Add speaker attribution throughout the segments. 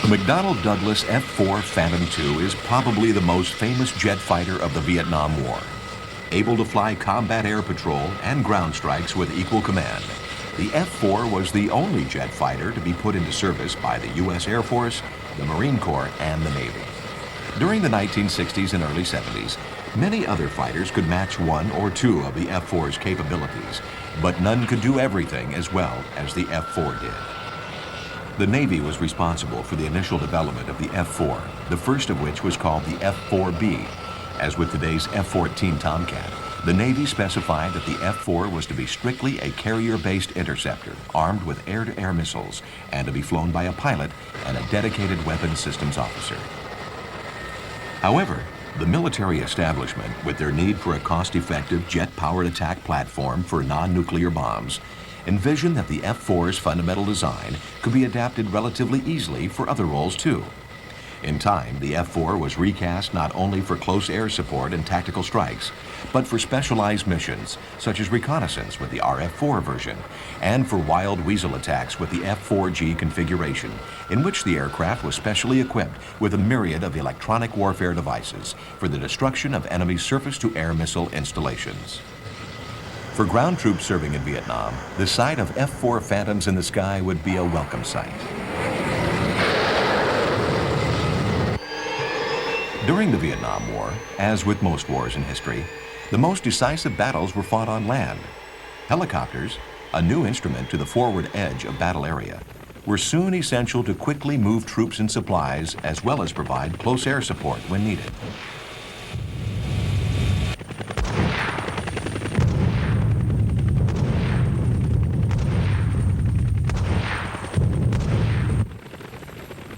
Speaker 1: The McDonnell Douglas F-4 Phantom II is probably the most famous jet fighter of the Vietnam War. Able to fly combat air patrol and ground strikes with equal command, the F-4 was the only jet fighter to be put into service by the U.S. Air Force, the Marine Corps, and the Navy. During the 1960s and early 70s, many other fighters could match one or two of the F-4's capabilities, but none could do everything as well as the F-4 did. The Navy was responsible for the initial development of the F-4, the first of which was called the F-4B. As with today's F-14 Tomcat, the Navy specified that the F-4 was to be strictly a carrier-based interceptor armed with air-to-air missiles and to be flown by a pilot and a dedicated weapons systems officer. However, the military establishment, with their need for a cost-effective jet-powered attack platform for non-nuclear bombs, envisioned that the F-4's fundamental design could be adapted relatively easily for other roles too. In time, the F-4 was recast not only for close air support and tactical strikes, but for specialized missions, such as reconnaissance with the RF-4 version, and for wild weasel attacks with the F-4G configuration, in which the aircraft was specially equipped with a myriad of electronic warfare devices for the destruction of enemy surface-to-air missile installations. For ground troops serving in Vietnam, the sight of F-4 Phantoms in the sky would be a welcome sight. During the Vietnam War, as with most wars in history, the most decisive battles were fought on land. Helicopters, a new instrument to the forward edge of battle area, were soon essential to quickly move troops and supplies as well as provide close air support when needed.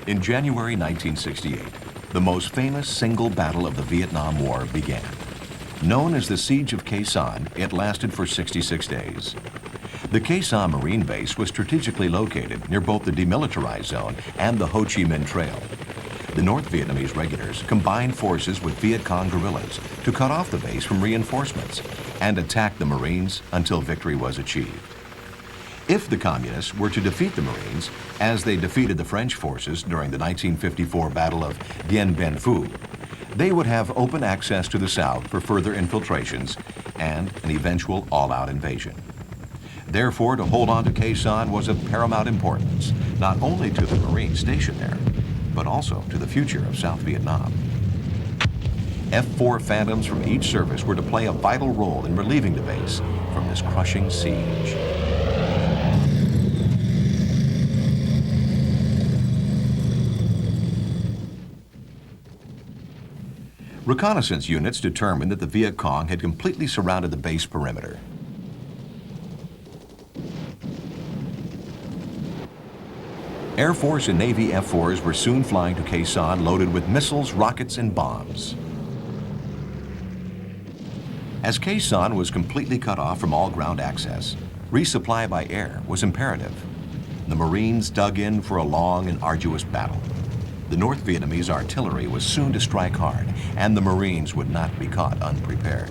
Speaker 1: In January 1968, the most famous single battle of the Vietnam War began. Known as the Siege of Khe Sanh, it lasted for 66 days. The Khe Sanh Marine Base was strategically located near both the demilitarized zone and the Ho Chi Minh Trail. The North Vietnamese regulars combined forces with Viet Cong guerrillas to cut off the base from reinforcements and attack the Marines until victory was achieved. If the Communists were to defeat the Marines, as they defeated the French forces during the 1954 Battle of Dien Bien Phu, they would have open access to the South for further infiltrations and an eventual all-out invasion. Therefore, to hold on to Khe Sanh was of paramount importance, not only to the Marines stationed there, but also to the future of South Vietnam. F-4 Phantoms from each service were to play a vital role in relieving the base from this crushing siege. Reconnaissance units determined that the Viet Cong had completely surrounded the base perimeter. Air Force and Navy F-4s were soon flying to Khe Sanh loaded with missiles, rockets, and bombs. As Khe Sanh was completely cut off from all ground access, resupply by air was imperative. The Marines dug in for a long and arduous battle. The North Vietnamese artillery was soon to strike hard, and the Marines would not be caught unprepared.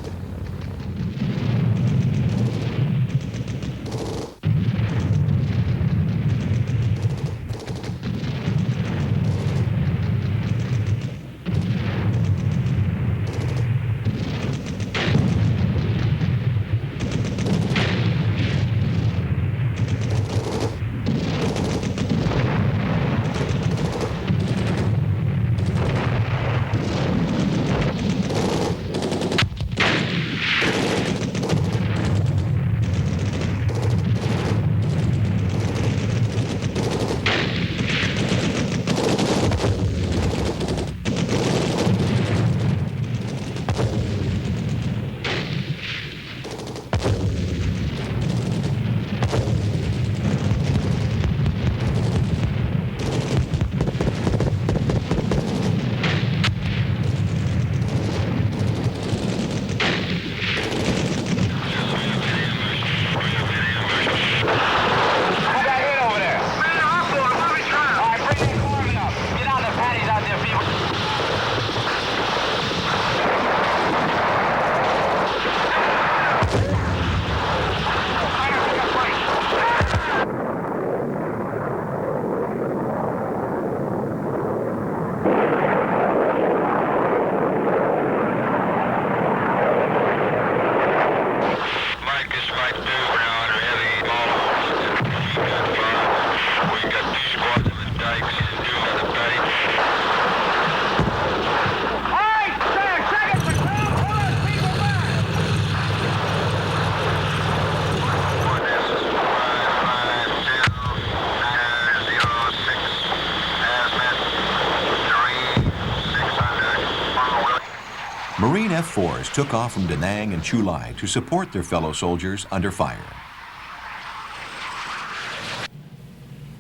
Speaker 1: Marine F-4s took off from Da Nang and Chu Lai to support their fellow soldiers under fire.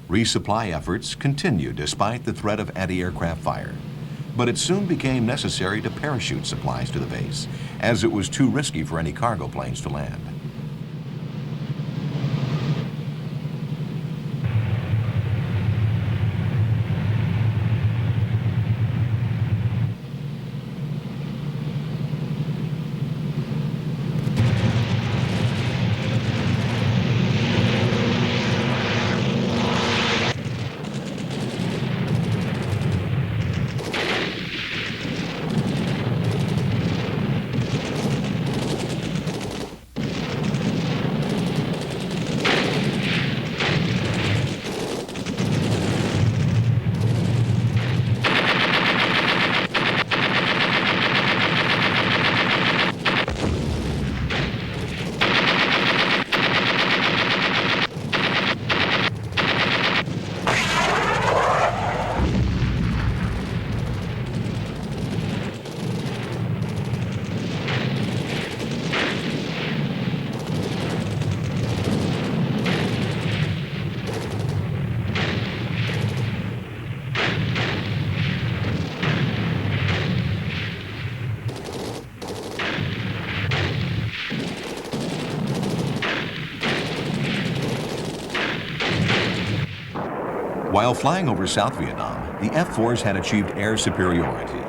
Speaker 1: Resupply efforts continued despite the threat of anti-aircraft fire. But it soon became necessary to parachute supplies to the base, as it was too risky for any cargo planes to land. While flying over South Vietnam, the F-4s had achieved air superiority.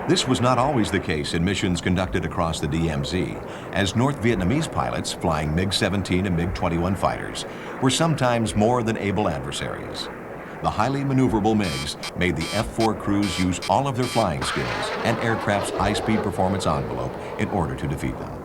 Speaker 1: This was not always the case in missions conducted across the DMZ, as North Vietnamese pilots flying MiG-17 and MiG-21 fighters were sometimes more than able adversaries. The highly maneuverable MiGs made the F-4 crews use all of their flying skills and aircraft's high-speed performance envelope in order to defeat them.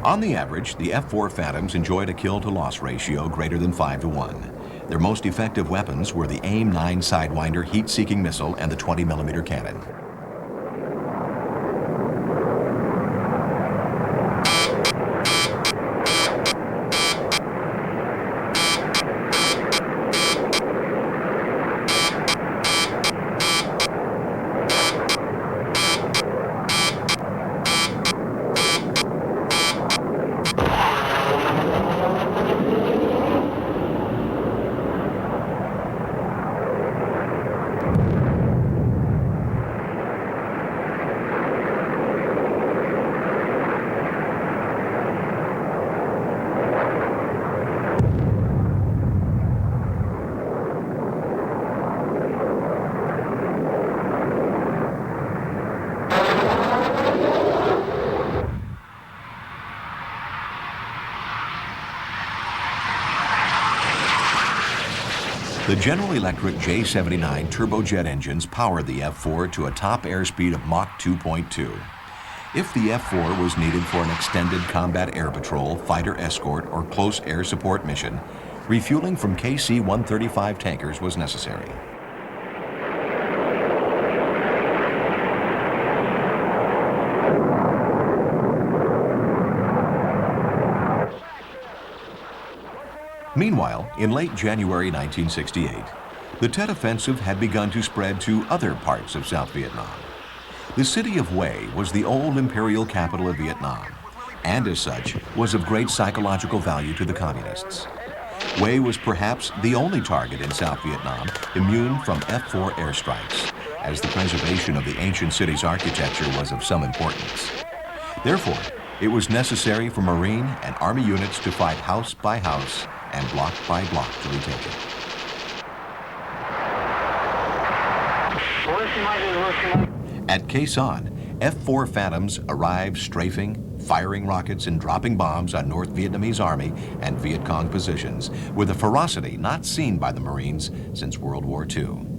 Speaker 1: On the average, the F-4 Phantoms enjoyed a kill-to-loss ratio greater than 5 to 1. Their most effective weapons were the AIM-9 Sidewinder heat-seeking missile and the 20mm cannon. The General Electric J79 turbojet engines powered the F-4 to a top airspeed of Mach 2.2. If the F-4 was needed for an extended combat air patrol, fighter escort, or close air support mission, refueling from KC-135 tankers was necessary. Meanwhile, in late January 1968, the Tet Offensive had begun to spread to other parts of South Vietnam. The city of Hue was the old imperial capital of Vietnam, and as such, was of great psychological value to the communists. Hue was perhaps the only target in South Vietnam immune from F-4 airstrikes, as the preservation of the ancient city's architecture was of some importance. Therefore, it was necessary for Marine and Army units to fight house by house and block by block to retake it. At Khe Sanh, F-4 Phantoms arrived strafing, firing rockets and dropping bombs on North Vietnamese Army and Viet Cong positions with a ferocity not seen by the Marines since World War II.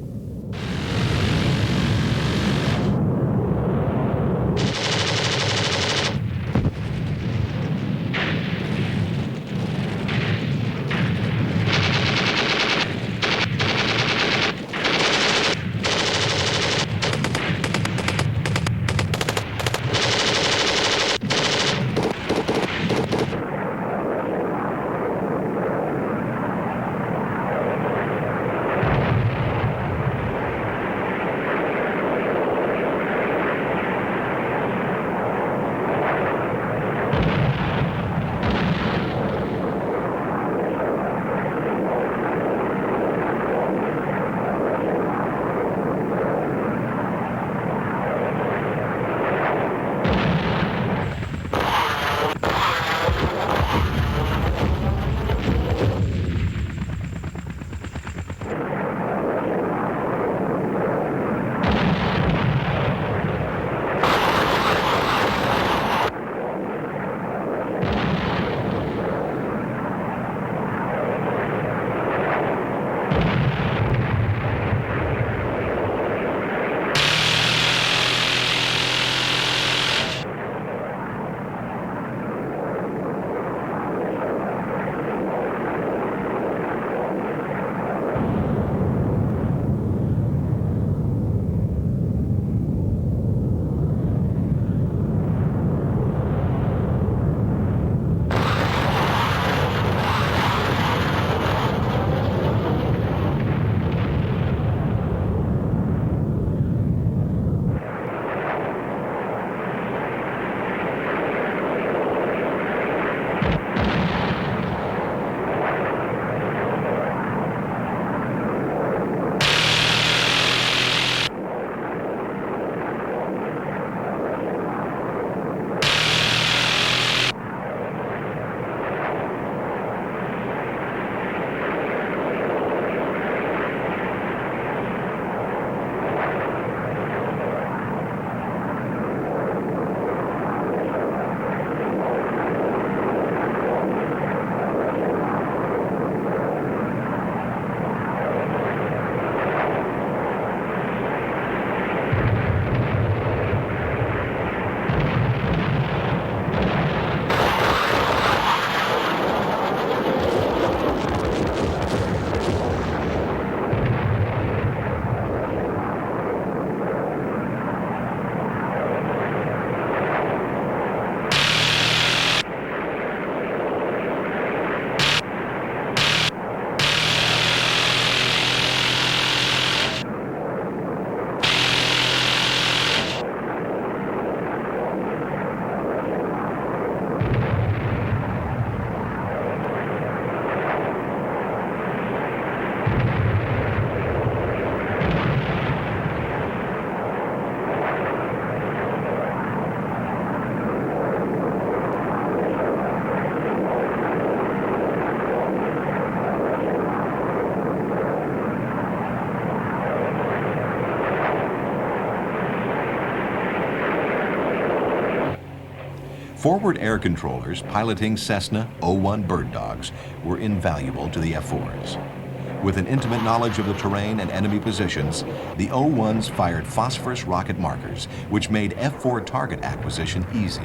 Speaker 1: Forward air controllers piloting Cessna O-1 bird dogs were invaluable to the F-4s. With an intimate knowledge of the terrain and enemy positions, the O-1s fired phosphorus rocket markers, which made F-4 target acquisition easy.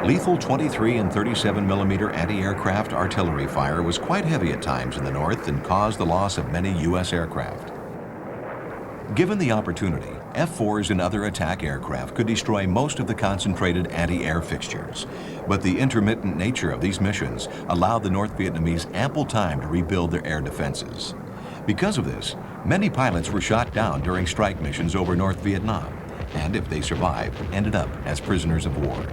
Speaker 1: Lethal 23 and 37 millimeter anti-aircraft artillery fire was quite heavy at times in the north and caused the loss of many U.S. aircraft. Given the opportunity, F-4s and other attack aircraft could destroy most of the concentrated anti-air fixtures, but the intermittent nature of these missions allowed the North Vietnamese ample time to rebuild their air defenses. Because of this, many pilots were shot down during strike missions over North Vietnam, and if they survived, ended up as prisoners of war.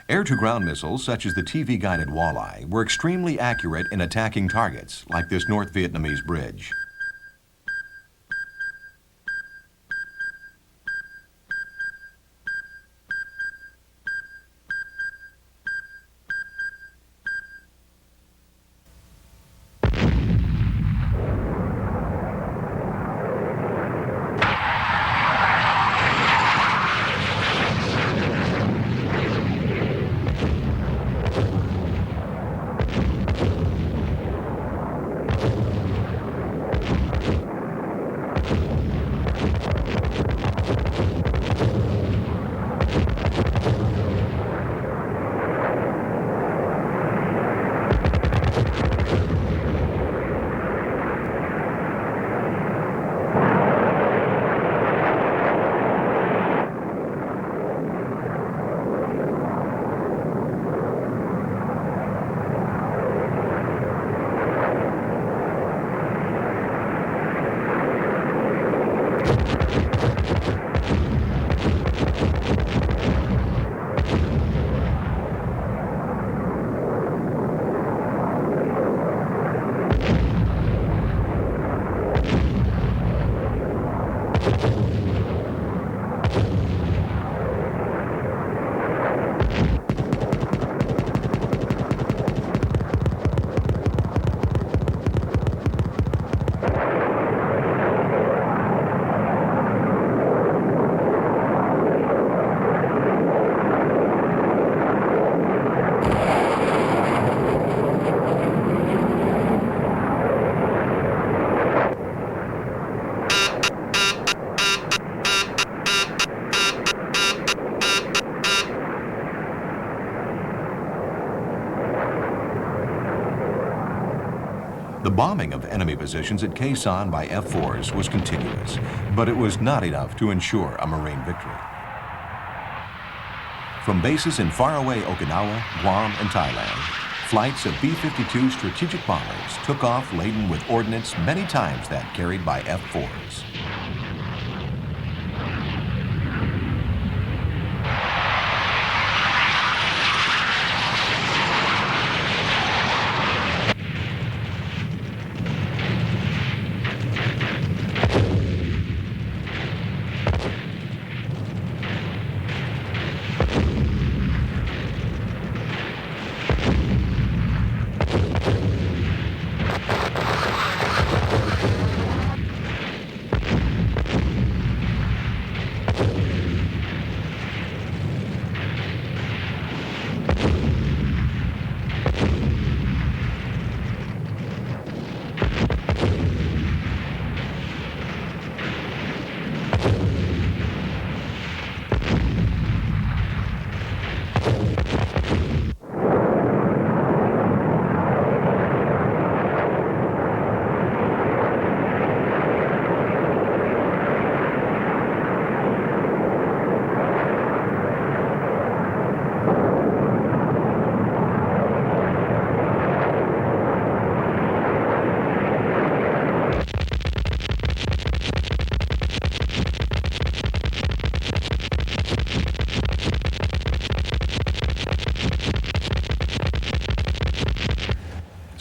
Speaker 1: Air-to-ground missiles, such as the TV-guided Walleye, were extremely accurate in attacking targets, like this North Vietnamese bridge. The bombing of enemy positions at Khe Sanh by F-4s was continuous, but it was not enough to ensure a Marine victory. From bases in faraway Okinawa, Guam, and Thailand, flights of B-52 strategic bombers took off laden with ordnance many times that carried by F-4s.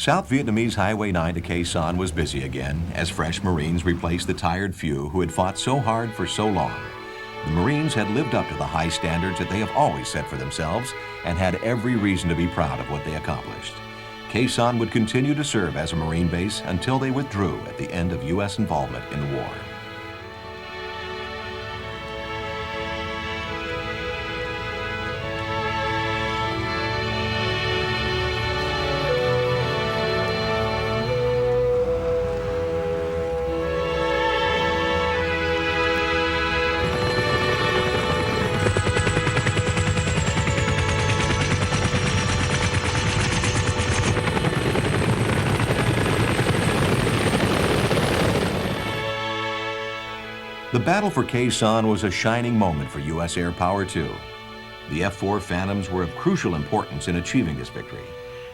Speaker 1: South Vietnamese Highway 9 to Khe Sanh was busy again as fresh Marines replaced the tired few who had fought so hard for so long. The Marines had lived up to the high standards that they have always set for themselves and had every reason to be proud of what they accomplished. Khe Sanh would continue to serve as a Marine base until they withdrew at the end of U.S. involvement in the war. The battle for Khe Sanh was a shining moment for U.S. air power, too. The F-4 Phantoms were of crucial importance in achieving this victory.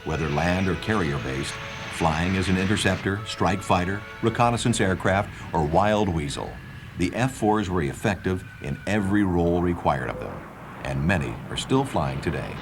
Speaker 1: Whether land or carrier-based, flying as an interceptor, strike fighter, reconnaissance aircraft, or wild weasel, the F-4s were effective in every role required of them, and many are still flying today.